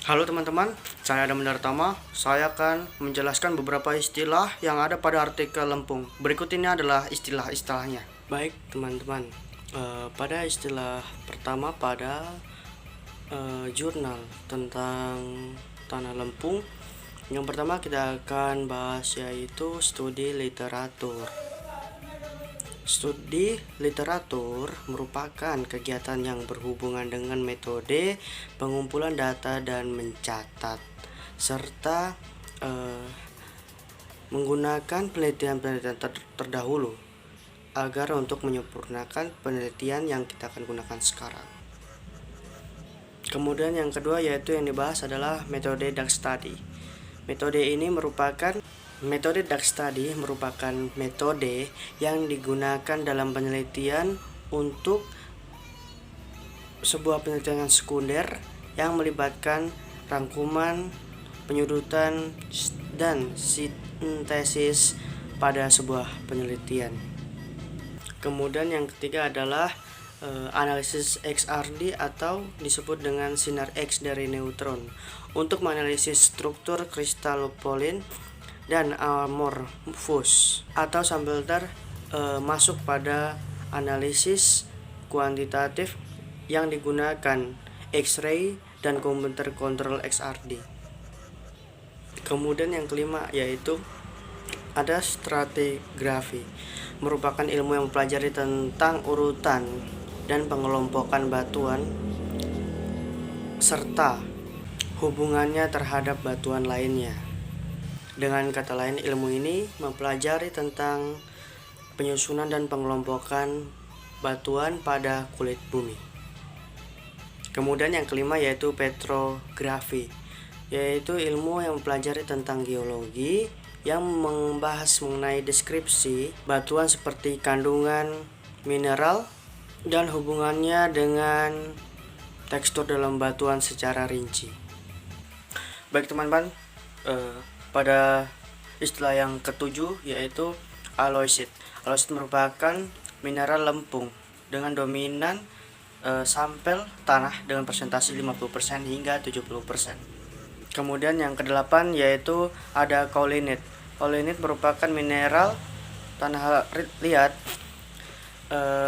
Halo teman-teman, saya Adam Dartama. Saya akan menjelaskan beberapa istilah yang ada pada artikel lempung. Berikut ini adalah istilah-istilahnya. Baik teman-teman, pada istilah pertama pada jurnal tentang tanah lempung, yang pertama kita akan bahas yaitu studi literatur. Studi literatur merupakan kegiatan yang berhubungan dengan metode pengumpulan data dan mencatat, serta menggunakan penelitian-penelitian terdahulu agar untuk menyempurnakan penelitian yang kita akan gunakan sekarang. Kemudian yang kedua yaitu yang dibahas adalah metode dark study. Metode dark study merupakan metode yang digunakan dalam penelitian untuk sebuah penelitian sekunder yang melibatkan rangkuman, penyudutan, dan sintesis pada sebuah penelitian. Kemudian yang ketiga adalah analisis XRD atau disebut dengan sinar X dari neutron untuk menganalisis struktur kristalopolin dan amorphous atau subfilter masuk pada analisis kuantitatif yang digunakan X-ray dan komputer kontrol XRD. Kemudian yang kelima yaitu ada stratigrafi, merupakan ilmu yang mempelajari tentang urutan dan pengelompokan batuan serta hubungannya terhadap batuan lainnya. Dengan kata lain, ilmu ini mempelajari tentang penyusunan dan pengelompokan batuan pada kulit bumi. Kemudian yang kelima yaitu petrografi, yaitu ilmu yang mempelajari tentang geologi yang membahas mengenai deskripsi batuan seperti kandungan mineral dan hubungannya dengan tekstur dalam batuan secara rinci. Baik teman-teman, pada istilah yang ketujuh yaitu aloysit. Aloysit merupakan mineral lempung dengan dominan sampel tanah dengan persentase 50% hingga 70%. Kemudian yang kedelapan yaitu ada kaulinit. Kaulinit merupakan mineral tanah liat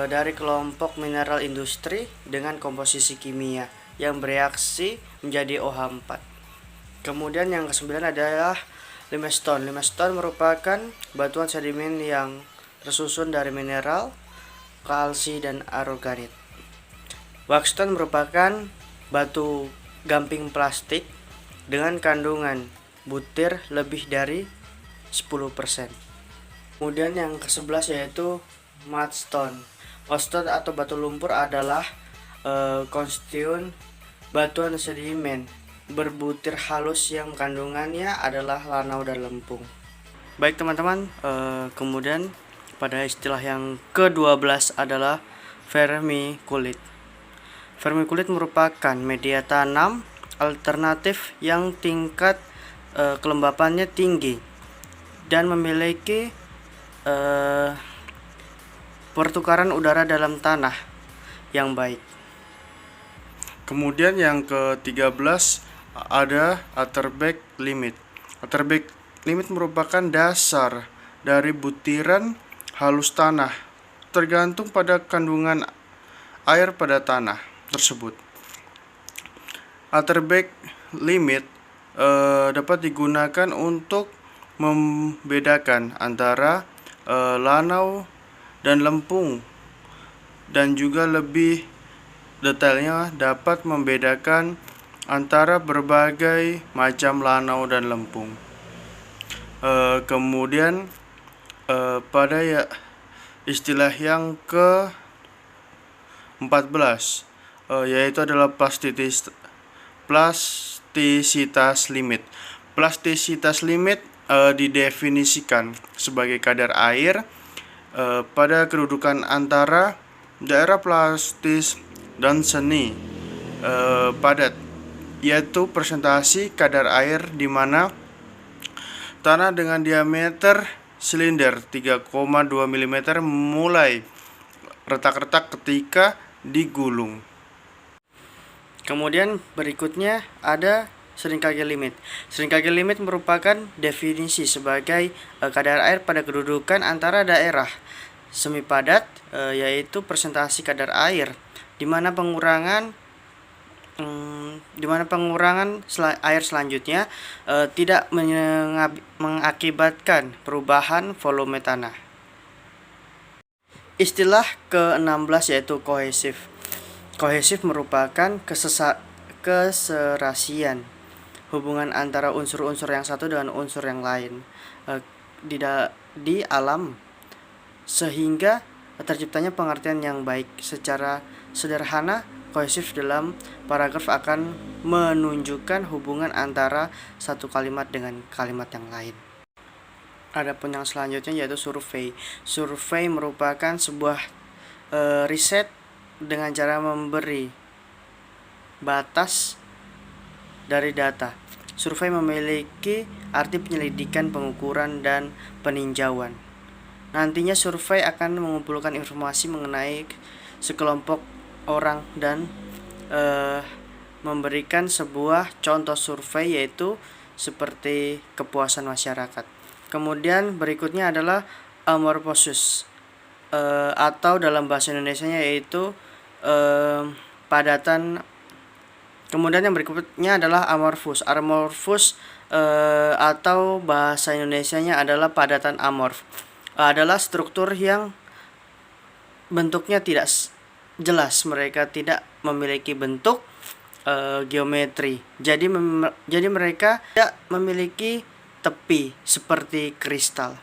dari kelompok mineral industri dengan komposisi kimia yang bereaksi menjadi OH4. Kemudian yang kesembilan adalah limestone. Limestone merupakan batuan sedimen yang tersusun dari mineral, kalsi, dan anorganik. Waxstone merupakan batu gamping plastik dengan kandungan butir lebih dari 10%. Kemudian yang ke-11 yaitu mudstone. Mudstone atau batu lumpur adalah konstituen batuan sedimen berbutir halus yang kandungannya adalah lanau dan lempung. Baik teman-teman, kemudian pada istilah yang ke-12 adalah vermiculit. Vermiculit merupakan media tanam alternatif yang tingkat kelembapannya tinggi dan memiliki pertukaran udara dalam tanah yang baik. Kemudian yang ke-13 ada Atterbeck limit. Atterbeck limit merupakan dasar dari butiran halus tanah tergantung pada kandungan air pada tanah tersebut. Atterbeck limit dapat digunakan untuk membedakan antara lanau dan lempung, dan juga lebih detailnya dapat membedakan antara berbagai macam lanau dan lempung. Kemudian pada istilah yang ke-14 yaitu adalah plastisitas limit. Plastisitas limit didefinisikan sebagai kadar air pada kedudukan antara daerah plastis dan seni padat, yaitu presentasi kadar air di mana tanah dengan diameter silinder 3,2 mm mulai retak-retak ketika digulung. Kemudian berikutnya ada String Kage limit. String Kage limit merupakan definisi sebagai kadar air pada kedudukan antara daerah semi padat, yaitu presentasi kadar air, di mana pengurangan air selanjutnya tidak mengakibatkan perubahan volume tanah. Istilah ke-16 yaitu kohesif. Kohesif merupakan keserasian hubungan antara unsur-unsur yang satu dengan unsur yang lain di alam, sehingga terciptanya pengertian yang baik. Secara sederhana, kohesif dalam paragraf akan menunjukkan hubungan antara satu kalimat dengan kalimat yang lain. Adapun yang selanjutnya yaitu survei. Survei merupakan sebuah riset dengan cara memberi batas dari data. Survei memiliki arti penyelidikan, pengukuran, dan peninjauan. Nantinya survei akan mengumpulkan informasi mengenai sekelompok orang dan memberikan sebuah contoh survei, yaitu seperti kepuasan masyarakat. Kemudian berikutnya adalah amorphosis, atau dalam bahasa Indonesianya yaitu padatan. Kemudian yang berikutnya adalah amorfus. Amorfus atau bahasa Indonesianya adalah padatan amorf. Adalah struktur yang bentuknya tidak jelas, mereka tidak memiliki bentuk geometri. Jadi mereka tidak memiliki tepi seperti kristal.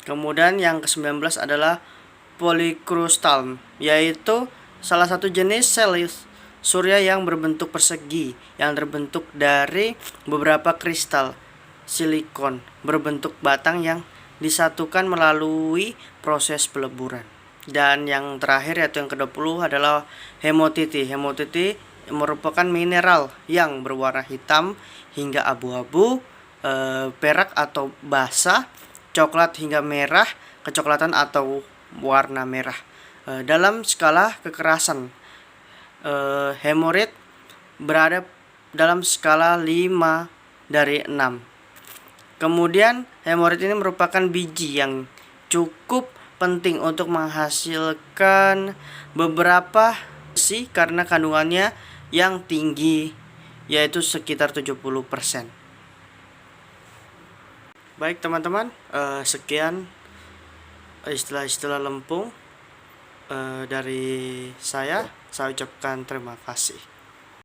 Kemudian yang ke-19 adalah polykrustal, yaitu salah satu jenis sel surya yang berbentuk persegi yang terbentuk dari beberapa kristal silikon berbentuk batang yang disatukan melalui proses peleburan. Dan yang terakhir yaitu yang ke-20 adalah hematiti. Hematiti merupakan mineral yang berwarna hitam hingga abu-abu, perak atau basa, coklat hingga merah, kecoklatan atau warna merah. Dalam skala kekerasan, hemorit berada dalam skala 5 dari 6. Kemudian hemorit ini merupakan biji yang cukup penting untuk menghasilkan beberapa besi karena kandungannya yang tinggi, yaitu sekitar 70%. Baik teman-teman, sekian istilah-istilah lempung dari saya ucapkan terima kasih.